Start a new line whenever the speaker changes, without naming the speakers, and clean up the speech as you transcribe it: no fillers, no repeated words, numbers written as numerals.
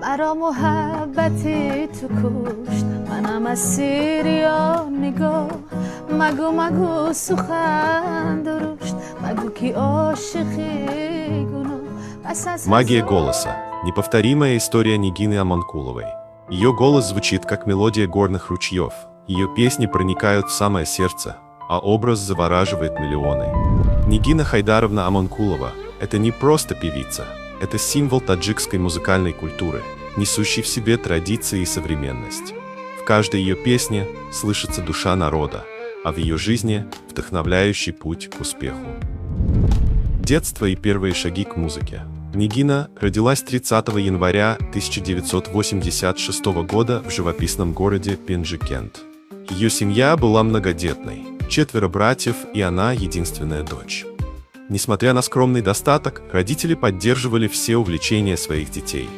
مرا محبتی تو کشت منم اسیر یا نگاه مگو مگو سخن درشت مگو کی عاشقی گناه
Магия голоса. Неповторимая история Нигины Амонкуловой. Ее голос звучит как мелодия горных ручьев. Ее песни проникают в самое сердце, а образ завораживает миллионы. Нигина Хайдаровна Амонкулова – это не просто певица. Это символ таджикской музыкальной культуры, несущий в себе традиции и современность. В каждой ее песне слышится душа народа, а в ее жизни – вдохновляющий путь к успеху. Детство и первые шаги к музыке. Нигина родилась 30 января 1986 года в живописном городе Пенджикент. Ее семья была многодетной, 4 братьев и она единственная дочь. Несмотря на скромный достаток, родители поддерживали все увлечения своих детей.